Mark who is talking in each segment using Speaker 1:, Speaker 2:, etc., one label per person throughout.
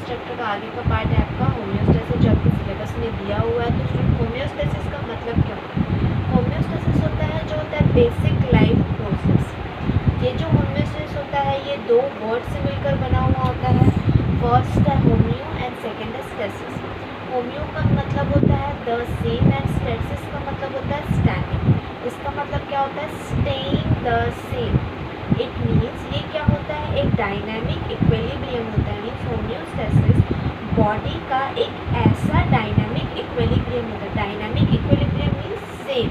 Speaker 1: Chapter का आगे का पार्ट है आपका होम्योस्टेसिस, जो आपके सिलेबस में दिया हुआ है। तो स्टूडेंट होम्योस्टेसिस का मतलब क्या होता है? होम्योस्टेसिस होता है जो होता है बेसिक लाइफ प्रोसेस। ये जो होम्योस्टेसिस होता है ये दो वर्ड से मिलकर बना हुआ होता है। फर्स्ट है होम्यो एंड सेकेंड है स्टेसिस। होम्यो का मतलब होता है द सेम एंड स्टेसिस का मतलब होता है स्टैंडिंग। इसका मतलब क्या होता है? Staying the same. It means ये क्या होता है? एक डायनामिक इक्विलिब्रियम होता है। मीन्स होम्योस्टेसिस बॉडी का एक ऐसा डायनामिक इक्विलिब्रियम होता है। Dynamic equilibrium means same.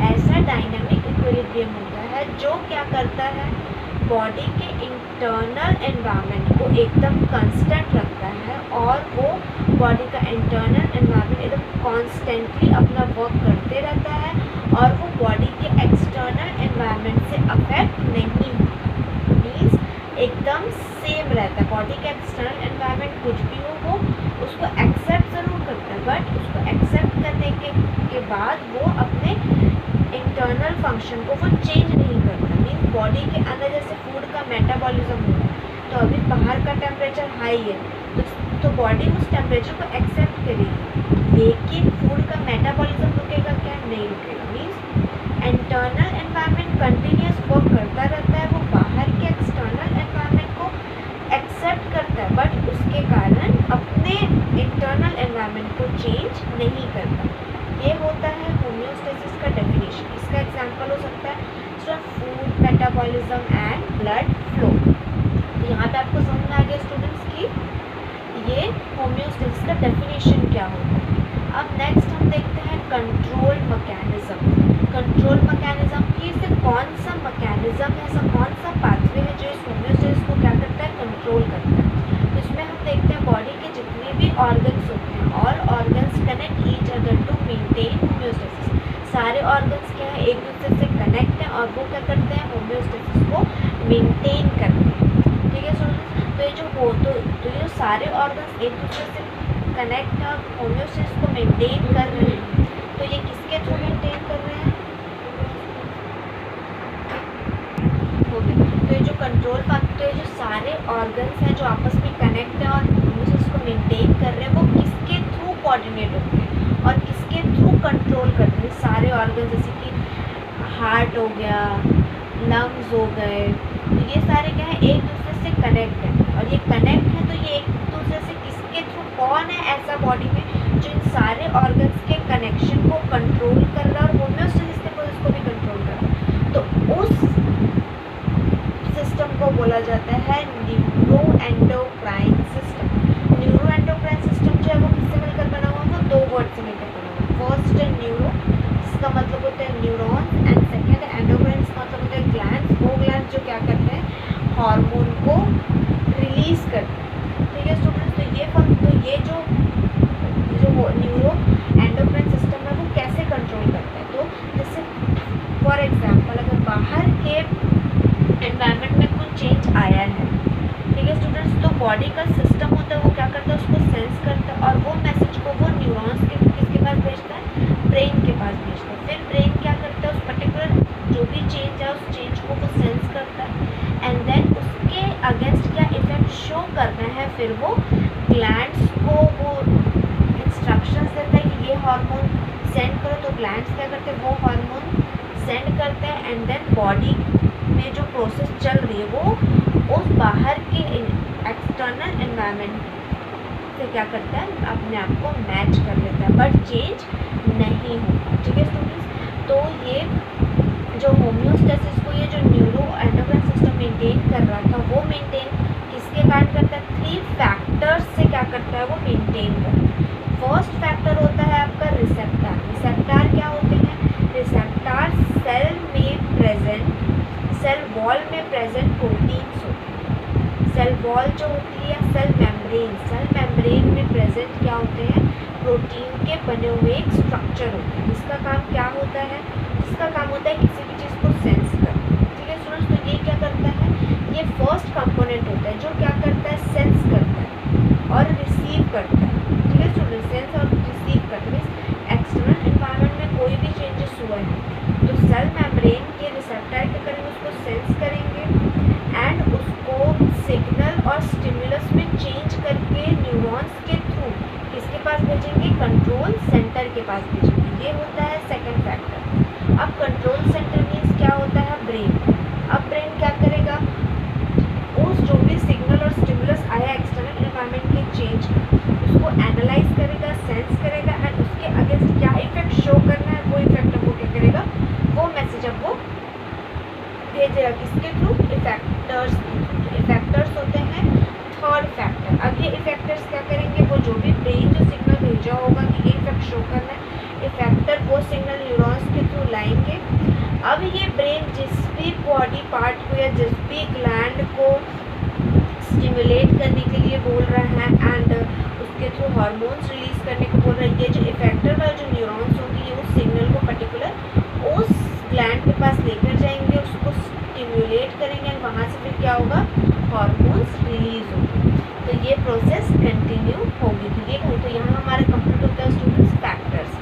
Speaker 1: ऐसा डायनामिक इक्विलिब्रियम होता है जो क्या करता है? बॉडी के इंटरनल एनवायरनमेंट को एकदम कांस्टेंट रखता है और वो बॉडी का इंटरनल एनवायरनमेंट एकदम कॉन्स्टेंटली अपना वर्क करते रहता है और वो बॉडी के एक्सटर्नल एनवायरनमेंट से अफेक्ट नहीं होता। मीन्स एकदम सेम रहता है। बॉडी का एक्सटर्नल एनवायरनमेंट कुछ भी हो वो उसको एक्सेप्ट ज़रूर करता है, बट उसको एक्सेप्ट करने के बाद वो अपने इंटरनल फंक्शन को वो चेंज नहीं करता। मीन्स बॉडी के अंदर जैसे फूड का मेटाबॉलिज्म होता है, तो अभी बाहर का टेम्परेचर हाई है तो बॉडी उस टेम्परेचर को एक्सेप्ट करेगी, लेकिन फूड का मेटाबॉलिज्म रुकेगा क्या? नहीं रुकेगा। Means internal environment continuous work करता रहता है, वो बाहर के एक्सटर्नल एनवायरनमेंट को एक्सेप्ट करता है, बट उसके कारण अपने इंटरनल एनवायरनमेंट को चेंज नहीं करता। ये होता है होम्योस्टेसिस का डेफिनेशन। इसका एग्जांपल हो सकता है food metabolism and blood flow. यहाँ पे आपको समझ में आ गया स्टूडेंट्स की ये होम्योस्टेसिस का डेफिनेशन क्या होता है। अब नेक्स्ट हम देखते हैं कंट्रोल मैकेनिज्म। कंट्रोल मैकेनिज्म की इससे कौन सा मैकेनिज्म है, ऐसा कौन सा पाथवे है जो इस होम्योस्टेसिस को क्या करता है? कंट्रोल करता है। तो इसमें हम देखते हैं बॉडी के जितने भी ऑर्गन्स होते हैं, all organs connect each other to maintain homeostasis. सारे ऑर्गन्स क्या है? एक दूसरे से कनेक्ट हैं और वो क्या करते हैं? होम्योस्टेसिस को मेंटेन करते हैं। ठीक है स्टूडेंट्स, तो ये जो सारे ऑर्गन्स एक दूसरे से कनेक्ट है और होम्योस्टेसिस को मेंटेन कर रहे हैं, तो ये किसके थ्रू मेंटेन कर रहे हैं? तो ये जो कंट्रोल तो ये जो सारे ऑर्गन्स हैं जो आपस में कनेक्ट है और होम्योस्टेसिस को मेंटेन कर रहे हैं, वो किसके थ्रू कोऑर्डिनेट होते हैं और किसके थ्रू कंट्रोल करते हैं? सारे ऑर्गन जैसे कि हार्ट हो गया, लंग्स हो गए, तो ये सारे क्या है? एक दूसरे से कनेक्ट है और ये कनेक्ट है तो ये एक दूसरे से किसके थ्रू? कौन है ऐसा बॉडी में जो इन सारे ऑर्गन्स के कनेक्शन को कंट्रोल कर रहा है और होम्योस्टेसिस के प्रोसेस को भी कंट्रोल कर रहा है? तो उस सिस्टम को बोला जाता है न्यूरोएंडोक्राइन सिस्टम। न्यूरोएंडोक्राइन सिस्टम जो है वो किससे मिलकर बना हुआ है? वो दो वर्ड से मिलकर बना हुआ है। फर्स्ट है न्यूरो, इसका मतलब होता है न्यूरॉन, एंड सेकेंड है एंडोक्राइन, इसका मतलब होता है ग्लैंड्स। वो ग्लैंड्स जो क्या करते हैं? हार्मोन को रिलीज करते हैं। ठीक है स्टूडेंट्स, तो ये जो न्यूरो एंडोक्राइन सिस्टम है वो कैसे कंट्रोल करता है? तो जैसे फॉर एग्जाम्पल अगर बाहर के एनवायरनमेंट में कुछ चेंज आया है, ठीक है स्टूडेंट्स, तो बॉडी का सिस्टम होता है वो क्या करता है? उसको सेंस करता है और वो मैसेज को वो न्यूरॉन्स के किसके पास भेजता है? ब्रेन के पास भेजता है। फिर ब्रेन क्या करता है? उस पर्टिकुलर जो भी चेंज है उस चेंज को वो सेंस करता है एंड देन उसके अगेंस्ट क्या इफेक्ट शो करना है, फिर वो ग्लैंड्स को वो इंस्ट्रक्शंस देता है कि ये हार्मोन सेंड करो, तो ग्लैंड्स क्या करते हैं? वो हार्मोन सेंड करते हैं एंड देन बॉडी में जो प्रोसेस चल रही है वो उस बाहर के एक्सटर्नल एनवायरनमेंट से क्या करता है? अपने आप को मैच कर लेता है, बट चेंज नहीं होता। ठीक है स्टूडेंट्स, तो ये जो होम्योस्टेसिस को ये जो न्यूरो एंडोक्राइन सिस्टम मेंटेन कर रहा था वो मेंटेन किसके कारण करता है? 3 फैक्टर्स से क्या करता है? वो मेंटेन करता है। फर्स्ट फैक्टर होता है आपका रिसेप्टर। रिसेप्टर क्या होते हैं? रिसेप्टर सेल में प्रेजेंट, सेल वॉल में प्रेजेंट प्रोटीन्स होते हैं। सेल वॉल जो होती है सेल मेम्ब्रेन में प्रेजेंट क्या होते हैं? प्रोटीन के बने हुए एक स्ट्रक्चर होते हैं जिसका काम क्या होता है? जिसका काम होता है किसी भी चीज़ को सेंस करना। ठीक है स्टूडेंट्स, तो ये क्या करता है? ये फर्स्ट कंपोनेंट होता है जो क्या करता है? सेंस करता है और रिसीव करता है। ठीक है स्टूडेंट्स, सेंस और रिसीव करता है। एक्सटर्नल एनवायरनमेंट में कोई भी चेंजेस हुआ है तो सेल मेम्ब्रेन के रिसेप्टर क्या करेंगे? उसको सेंस करेंगे एंड उसको सिग्नल और स्टिमुलस में चेंज करके के पास भेजेंगे। ये होता है सेकंड फैक्टर। अब कंट्रोल सेंटर मीन्स क्या होता है, ब्रेन। अब ब्रेन क्या करेगा, उस जो भी सिग्नल और स्टिमुलस आया एक्सटर्नल एनवायरनमेंट के चेंज का, उसको एनालाइज करेगा, सेंस करेगा एंड उसके अगेंस्ट क्या इफेक्ट शो करना है वो इफेक्ट अब वो क्या करेगा, वो मैसेज अब वो भेजेगा किसके थ्रू, इफेक्टर्स के थ्रू। इफेक्टर्स होते हैं थर्ड फैक्टर। अब ये इफेक्टर्स क्या करेंगे, वो जो भी ब्रेन जो सिग्नल भेजा होगा कि ये इफेक्ट शो करना है, इफेक्टर वो सिग्नल न्यूरॉन्स के थ्रू लाएंगे। अब ये ब्रेन जिस भी बॉडी पार्ट को या जिस भी ग्लैंड को स्टिमुलेट करने के लिए बोल रहा है एंड उसके थ्रू हार्मोन्स रिलीज करने को बोल रहा है, ये जो इफेक्टर वाले जो न्यूरॉन्स होंगे ये उस सिग्नल को पर्टिकुलर उस ग्लैंड के पास लेकर जाएंगे, उसको स्टिमुलेट करेंगे एंड वहाँ से फिर क्या होगा, हार्मोन्स रिलीज होंगे। तो ये प्रोसेस कंटिन्यू होगी। ठीक है, तो यहाँ हमारा कंप्लीट होता है स्टूडेंट्स फैक्टर्स।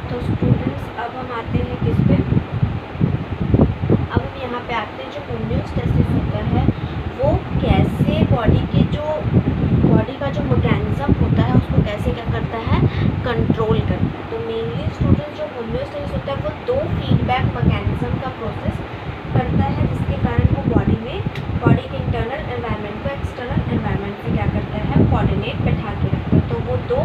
Speaker 1: तो स्टूडेंट्स अब हम आते हैं किस पे, अब हम यहाँ पे आते हैं जो होम्योस्टेसिस होता है वो कैसे बॉडी के जो बॉडी का जो मैकेनिज्म होता है उसको कैसे क्या करता है, कंट्रोल करता है। तो मेनली स्टूडेंट्स जो होम्योस्टेसिस होता है वो दो फीडबैक मैकेनिज्म का प्रोसेस करता है, जिसके कारण वो बॉडी में बॉडी के इंटरनल एनवायरनमेंट को एक्सटर्नल एनवायरनमेंट से क्या करता है, कोऑर्डिनेट बैठा के रखता है। तो वो दो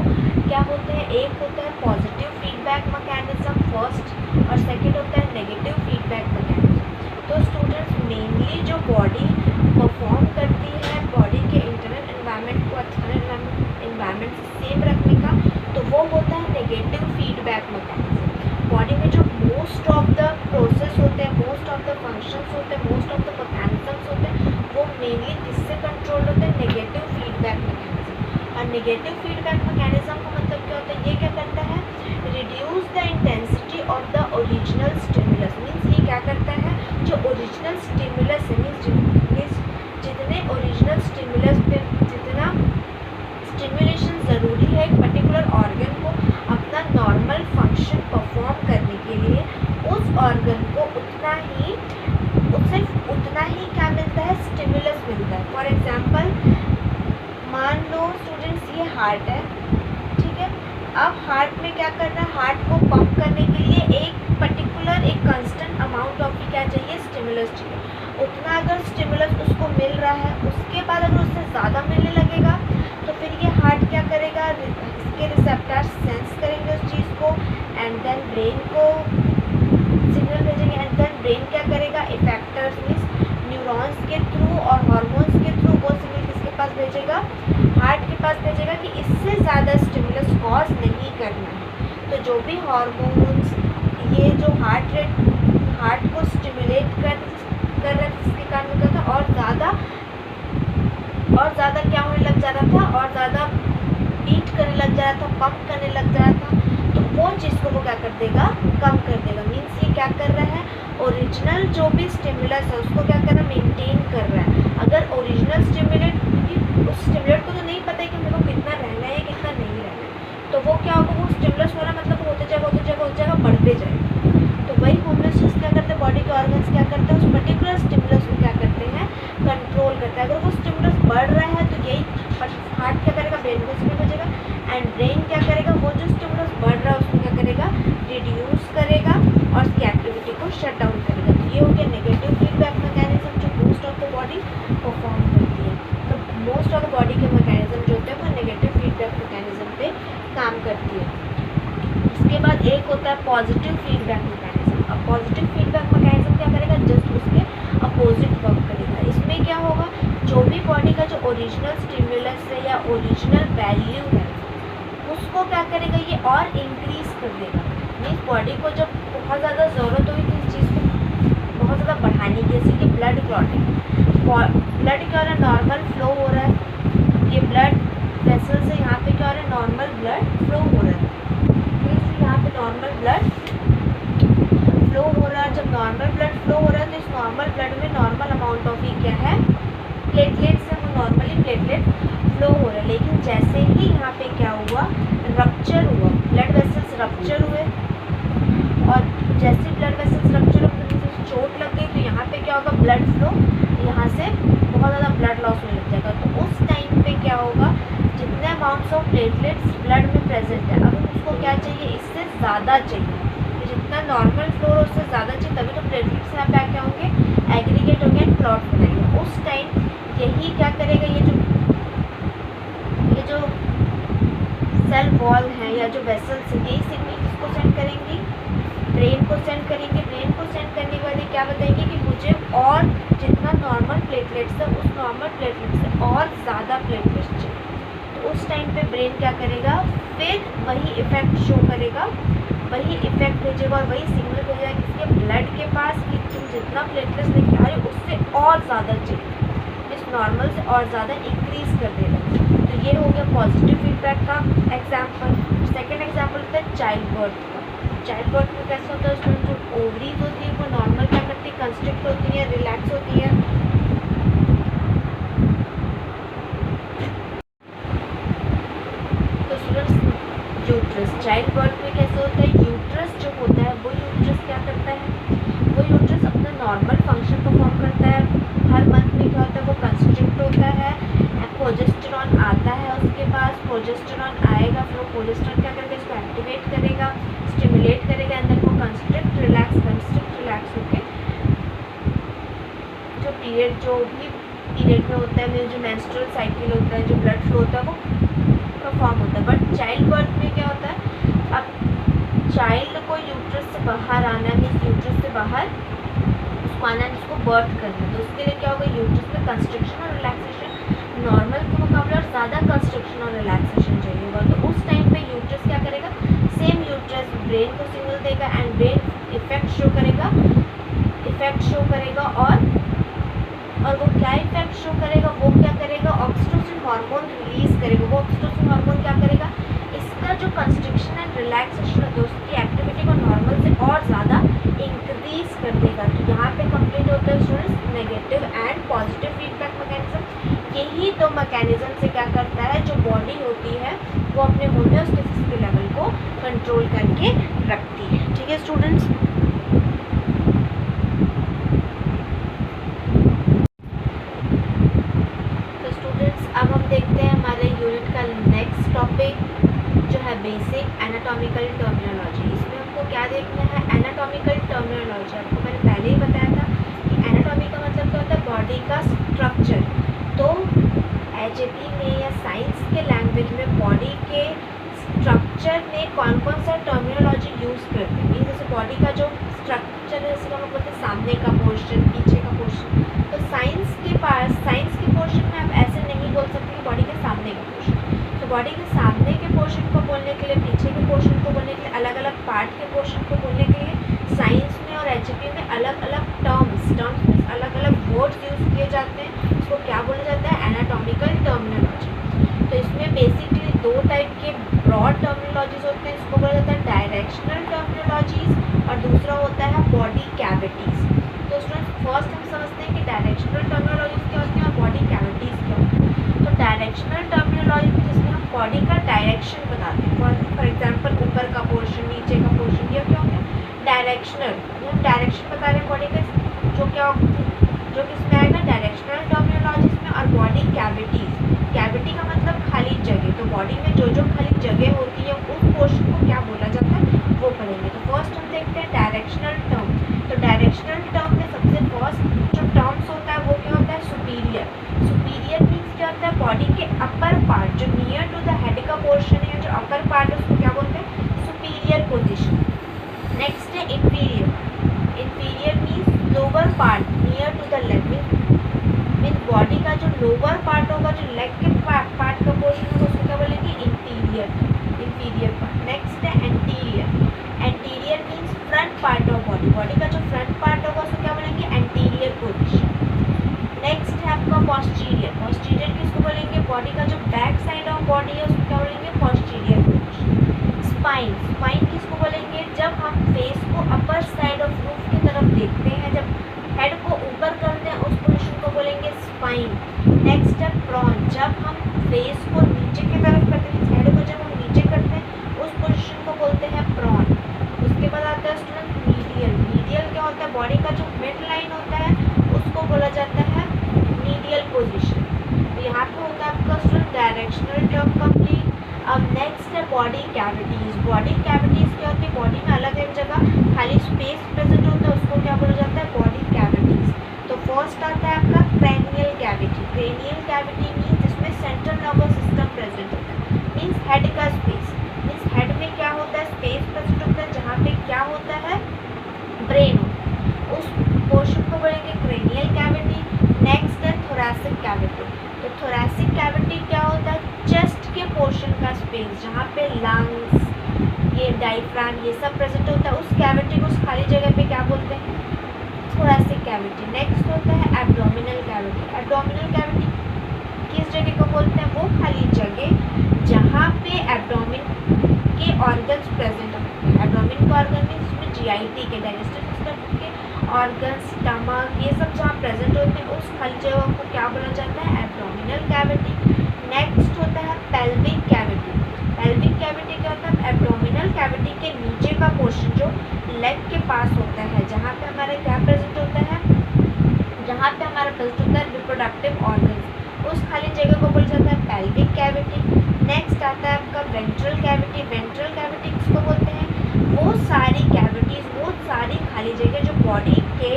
Speaker 1: क्या होते हैं, एक होता है पॉजिटिव फीडबैक मैकेनिज्म फर्स्ट और सेकंड होता है नेगेटिव फीडबैक मैकेनिज्म। तो स्टूडेंट्स मेनली जो बॉडी परफॉर्म करती है बॉडी के इंटरनल एनवायरनमेंट को एक्सटर्नल एनवायरनमेंट से सेम रखने का, तो वो होता है नेगेटिव फीडबैक मैकेनिज्म। बॉडी में जो मोस्ट ऑफ द प्रोसेस होते हैं, मोस्ट ऑफ द फंक्शंस होते हैं, मोस्ट ऑफ द मैकेनिज्म्स होते हैं, वो मेनली किससे कंट्रोल होते हैं, नेगेटिव फीडबैक मैकेनिज्म। और नेगेटिव फीडबैक मैकेनिज्म का मतलब क्या होता है, ये क्या करता है, reduce the intensity of the original stimulus. Means ये क्या करता है, जो ओरिजिनल स्टिमुलस है मीन्स जितने ओरिजिनल स्टिमुलस पे जितना स्टिमुलेशन ज़रूरी है एक पर्टिकुलर ऑर्गन को अपना नॉर्मल फंक्शन परफॉर्म करने के लिए, उस ऑर्गन को उतना ही क्या मिलता है, स्टिमुलस मिलता है। फॉर एग्जांपल मान लो स्टूडेंट्स ये हार्ट है, ठीक है। अब हार्ट में क्या करना है, हार्ट को पंप करने के लिए एक पर्टिकुलर एक कांस्टेंट अमाउंट ऑफ क्या चाहिए, स्टिमुलस चाहिए। उतना अगर स्टिमुलस उसको मिल रहा है, उसके बाद अगर उससे ज़्यादा मिलने लगेगा तो फिर ये हार्ट क्या करेगा, इसके रिसेप्टर्स सेंस करेंगे उस चीज़ को एंड देन ब्रेन को सिग्नल भेजेंगे एंड देन ब्रेन क्या करेगा, इफेक्टर्स मीन्स न्यूरॉन्स के थ्रू और हार्मोन्स के थ्रू वो सिग्नल किसके पास भेजेगा, हार्ट के पास भेजेगा कि इससे ज़्यादा स्टिमुलस कॉज नहीं करना है। तो जो भी हार्मोन्स ये जो हार्ट को स्टिमुलेट कर रहा है जिसके कारण क्या था और ज़्यादा क्या होने लग जा रहा था, और ज़्यादा बीट करने लग जा रहा था, पंप करने लग जा रहा था, तो वो चीज़ को वो क्या कर देगा, कम कर देगा। मीन्स ये क्या कर रहा है, ओरिजिनल जो भी स्टिमुलस है उसको क्या कर रहा है, मेंटेन कर रहा है। अगर ओरिजिनल स्टिमुलेट, उस स्टिमुलेट को तो नहीं पता है कि मेरे को कितना रहना है कितना नहीं रहना है, तो वो क्या होगा, वो स्टिमुलस हो रहा है मतलब होते जाएगा बढ़ते जाएगा। तो वही होम्योस्टेसिस क्या करते हैं, बॉडी के ऑर्गन्स क्या करते हैं, उस पर्टिकुलर स्टिमुलस को क्या करते हैं, कंट्रोल करते हैं। अगर वो स्टिमुलस बढ़ रहा है तो यही हार्ट क्या करेगा, ब्रेन को सिग्नल भेजेगा एंड ब्रेन क्या करेगा, वो जो स्टिमुलस बढ़ रहा है उसको क्या करेगा, रिड्यूस करेगा और उसकी एक्टिविटी को शट डाउन करेगा। तो ये हो गया नेगेटिव फीडबैक मैकेनिज्म जो most of the body perform करती है। तो मोस्ट ऑफ द बॉडी के मैकेनिज्म जो होते हैं वो नेगेटिव फीडबैक मैकेनिज्म पे काम करती है। उसके बाद एक होता है पॉजिटिव फीडबैक मैकेनिज्म। अब पॉजिटिव फीडबैक मैकेनिज्म क्या करेगा, जस्ट उसके अपोजिट वर्क करेगा। इसमें क्या होगा, जो भी बॉडी का जो ओरिजिनल स्टिमुलस है या ओरिजिनल वैल्यू है उसको क्या करेगा, ये और इंक्रीज कर देगा। मीन्स बॉडी को जब बहुत ज़्यादा ज़रूरत होगी किसी चीज़ को बहुत ज़्यादा बढ़ाने की, जैसे कि ब्लड क्लॉटिंग, ब्लड क्या हो रहा है, नॉर्मल फ्लो हो रहा है, ये ब्लड वेसल से यहाँ पे क्या हो रहा है, नॉर्मल ब्लड फ्लो हो रहा है। मीन्स यहाँ पे नॉर्मल ब्लड फ्लो हो रहा है। जब नॉर्मल ब्लड फ्लो हो रहा है तो इस नॉर्मल ब्लड में नॉर्मल अमाउंट ऑफ ही क्या है, प्लेटलेट्स है, वो नॉर्मली प्लेटलेट फ्लो हो रहा है। लेकिन जैसे ही यहाँ पे क्या हुआ, रप्चर हुआ, ब्लड वेसल्स रप्चर हुए और जैसे ब्लड वेसल्स रप्चर हुए चोट लग गई तो यहाँ पे क्या होगा, ब्लड फ्लो यहाँ से बहुत ज़्यादा ब्लड लॉस होने लग जाएगा। तो उस टाइम पे क्या होगा, जितने अमाउंट प्लेटलेट्स ब्लड में प्रेजेंट है, अब उसको क्या चाहिए, इससे ज़्यादा चाहिए, तो जितना नॉर्मल फ्लो है उससे ज़्यादा चाहिए, तभी तो प्लेटलेट्स यहाँ पे क्या होंगे, एग्रीगेट होंगे एंड क्लॉट बनाएंगे। उस टाइम यही क्या करेगा, ये जो सेल वॉल है या जो वेसल्स है, यही सिग्नल किसको सेंड करेंगी, ब्रेन को सेंड करेंगे। ब्रेन को सेंड करने के बाद ये क्या बताएंगे कि मुझे और जितना नॉर्मल प्लेटलेट्स है उस नॉर्मल प्लेटलेट्स से और ज़्यादा प्लेटलेट्स चाहिए। तो उस टाइम पे ब्रेन क्या करेगा, फिर वही इफेक्ट शो करेगा, वही इफेक्ट भेजेगा और वही सिग्नल भेजेगा किसके, ब्लड के पास, कि तुम जितना प्लेटलेट्स लेके आ रहे हो उससे और ज़्यादा चाहिए, इस नॉर्मल से और ज़्यादा इंक्रीज कर देगा। तो ये हो गया पॉजिटिव फीडबैक का एग्जाम्पल। सेकेंड एग्जाम्पल होता है चाइल्ड बर्थ का। चाइल्ड बर्थ में कैसा होता है, उसमें जो ओवरीज होती है वो नॉर्मल क्या करती है, कंस्ट्रिक्ट होती है, रिलैक्स होती है। तो स्टूडेंट्स यूट्रस, चाइल्ड बर्थ में कैसे होता है, यूट्रस जो होता है वो यूट्रस क्या करता है, वो यूट्रस अपना नॉर्मल फंक्शन परफॉर्म करता है। हर मंथ में क्या होता है, वो कंस्ट्रिक्ट होता है, प्रोजेस्टेरॉन आता है उसके पास, प्रोजेस्टेरॉन आएगा, फिर प्रोजेस्टेरॉन क्या करेगा, इसको एक्टिवेट करेगा, स्टिमुलेट करेगा, अंदर को कंस्ट्रिक्ट रिलैक्स होके जो पीरियड, जो भी पीरियड में होता है, जो मेंस्ट्रुअल साइकिल होता है, जो ब्लड फ्लो होता है वो परफॉर्म होता है। बट चाइल्ड बर्थ में क्या होता है, अब चाइल्ड को यूट्रस से बाहर आना है, मीन्स यूट्रस से बाहर उसको आना है, उसको बर्थ करना है, तो उसके लिए क्या होगा, यूट्रस में कंस्ट्रक्शन और रिलैक्सेशन नॉर्मल के मुकाबले और ज़्यादा कंस्ट्रक्शन और रिलैक्सेशन चाहिए होगा। तो उस टाइम पे यूट्रस क्या करेगा, सेम यूट्रस ब्रेन को सिग्नल देगा एंड ब्रेन इफेक्ट शो करेगा और वो क्या इफेक्ट शो करेगा, वो क्या करेगा, ऑक्सीटोसिन हार्मोन रिलीज करेगा। वो ऑक्सीटोसिन हार्मोन क्या करेगा, इसका जो कंस्ट्रक्शन एंड रिलैक्सेशन है उसकी एक्टिविटी को नॉर्मल से और ज़्यादा इंक्रीज कर देगा। तो यहाँ पे कंप्लीट होता है students negative and positive feedback mechanism. यही दो मैकेनिज्म से क्या करता है, जो बॉडी होती है वो अपने होम्योस्टेसिस के लेवल को कंट्रोल करके रखती है। ठीक है स्टूडेंट्स, तो स्टूडेंट्स अब हम देखते हैं हमारे यूनिट का नेक्स्ट टॉपिक जो है बेसिक एनाटॉमिकल टर्मिनोलॉजी। इसमें हमको क्या देखना है, एनाटॉमिकल टर्मिनोलॉजी। आपको मैंने पहले ही बताया था कि एनाटॉमी का मतलब क्या होता है, बॉडी का स्ट्रक्चर। तो एचएपी में या साइंस के लैंग्वेज में बॉडी के स्ट्रक्चर में कौन कौन सा टर्मिनोलॉजी यूज़ करते हैं, जैसे बॉडी का जो स्ट्रक्चर है, जैसे हम लोग बोलते हैं सामने का पोर्शन, पीछे का पोर्शन। तो साइंस के पोर्शन में आप ऐसे नहीं बोल सकते कि बॉडी के सामने का पोर्शन। तो बॉडी के सामने के पोर्शन को बोलने के लिए, पीछे के पोर्शन को बोलने के लिए, अलग अलग पार्ट के पोर्शन को बोलने के लिए साइंस में और एचएपी में अलग अलग टर्म्स में अलग अलग वर्ड्स यूज़ किए जाते हैं। इसको क्या बोला जाता है, एनाटॉमिकल टर्मिनोलॉजी। तो इसमें बेसिकली दो टाइप के ब्रॉड टर्मिनोलॉजीज होते हैं। इसको बोला जाता है डायरेक्शनल टर्मिनोलॉजीज और दूसरा होता है बॉडी कैविटीज़। तो स्टूडेंट्स फर्स्ट हम समझते हैं कि डायरेक्शनल टर्मिनोलॉजीज क्या होती हैं और बॉडी कैविटीज़ क्या होती हैं। तो डायरेक्शनल टर्मिनोलॉजी जिसमें हम बॉडी का डायरेक्शन बताते हैं, फॉर एग्जाम्पल ऊपर का पोर्शन, नीचे का पोर्शन, ये क्या होता है डायरेक्शनल। हम डायरेक्शन बता रहे हैं बॉडी का, जो किसमें आएगा, डायरेक्शनल टर्मिनोलॉजीज में। और बॉडी कैविटीज़, कैविटी का मतलब खाली जगह, तो बॉडी में जो जो खाली जगह होती है उस पोर्शन को क्या बोला जाता है वो पढ़ेंगे। तो फर्स्ट हम देखते हैं डायरेक्शनल टर्म। तो डायरेक्शनल टर्म में सबसे फर्स्ट जो टर्म्स होता है वो क्या होता है, सुपीरियर। सुपीरियर मीन्स क्या होता है, बॉडी के अपर पार्ट जो नियर टू द हेड का पोर्शन है, जो अपर पार्ट है उसको क्या बोलते हैं, सुपीरियर पोजिशन। नेक्स्ट है inferior. Inferior means lower part near to the leg, mean body का जो लोअर पार्ट होगा, जो लेग के पार्ट का पोर्शन होगा उसको क्या बोलेंगे, इंफीरियर पार्ट। नेक्स्ट है anterior. Anterior means front part of body, body का जो फ्रंट पार्ट होगा उसको क्या बोलेंगे, एंटीरियर पोजीशन। नेक्स्ट है आपका पोस्टीरियर। पोस्टीरियर किसको बोलेंगे, बॉडी का जो बैक साइड ऑफ बॉडी है उसको क्या बोलेंगे, पोस्टीरियर पोजीशन। स्पाइन, स्पाइन किसको बोलेंगे, जब हम फेस को अपर साइड ऑफ रूफ की तरफ देखते हैं, जब हेड को ऊपर करते हैं उस पोजीशन को बोलेंगे स्पाइन। नेक्स्ट है प्रॉन, जब हम फेस को नीचे की तरफ करते हैं, हेड को जब हम नीचे करते हैं उस पोजीशन को बोलते हैं प्रॉन। उसके बाद आता है स्टूडेंट मीडियल। मीडियल क्या होता है, बॉडी का जो मिड लाइन होता है उसको बोला जाता है मीडियल पोजीशन। तो यहाँ पे होता है आपका स्टूडेंट डायरेक्शनल टर्म कंप्लीट। अब नेक्स्ट है बॉडी कैविटीज़। बॉडी कैविटीज़ क्या होती है, बॉडी में अलग अलग जगह खाली स्पेस प्रेजेंट होता है, उसको क्या बोला जाता है, बॉडी कैविटीज़। तो फर्स्ट आता है आपका cranial cavity. Cranial cavity means जिसमें सेंट्रल नर्वस सिस्टम प्रेजेंट होता है, मीन्स हेड का स्पेस। मीन्स हेड में क्या होता है, स्पेस प्रेजेंट होता है जहाँ पे क्या होता है, ब्रेन होता है, उस पोर्शन को बोलेंगे क्रेनियल कैविटी। नेक्स्ट है थोरैसिक कैविटी। तो थोरैसिक कैविटी क्या होता है, चेस्ट के पोर्शन का स्पेस जहाँ पे लंग्स, ये डायफ्राम, ये सब प्रेजेंट होता है, उस कैविटी को, उस खाली जगह पे क्या बोलते हैं, थोरैसिक कैविटी। नेक्स्ट होता है एब्डोमिनल कैविटी। एब्डोमिनल कैविटी किस जगह को बोलते हैं, वो खाली जगह जहाँ पे एब्डोमिन के ऑर्गन्स प्रेजेंट होते हैं। एब्डोमिन के ऑर्गन में जिसमें जीआईटी के, डाइजेस्टिव सिस्टम के ऑर्गन्स, स्टमक, ये सब जहाँ प्रेजेंट होते हैं, उस खाली जगह को क्या बोला जाता है, एब्डोमिनल कैविटी। नेक्स्ट होता है पेल्विक कैविटी। पेल्विक कैविटी क्या होता है, एब्डोमिनल कैविटी के नीचे का पोर्शन जो लेग के पास होता है, जहाँ पे हमारे क्या प्रेजेंट होता है, जहाँ पे हमारा प्रेजेंट होता है रिप्रोडक्टिव ऑर्गन्स, उस खाली जगह को बोला जाता है पेल्विक कैविटी। नेक्स्ट आता है आपका वेंट्रल कैविटी। वेंट्रल कैविटी किसको बोलते हैं, वो सारी कैविटीज़, वो सारी खाली जगह जो बॉडी के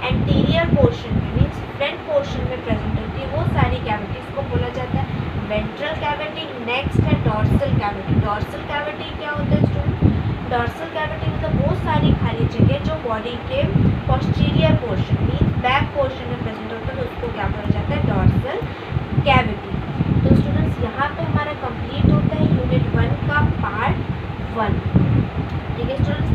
Speaker 1: एंटीरियर पोर्शन में, मीन्स फ्रंट पोर्शन में प्रेजेंट होती है, वो सारी कैविटीज़ को बोला जाता है वेंट्रल कैविटी। नेक्स्ट है डॉर्सल कैविटी। डॉर्सल कैविटी क्या होता है स्टूडेंट, डॉर्सल कैविटी मतलब वो सारी खाली जगह जो बॉडी के posterior portion, means back portion में प्रेजेंट होता है, तो उसको क्या बोला जाता है, डॉर्सल कैविटी। तो स्टूडेंट्स यहाँ पे हमारा कंप्लीट होता है यूनिट 1 का पार्ट 1। ठीक है स्टूडेंट्स।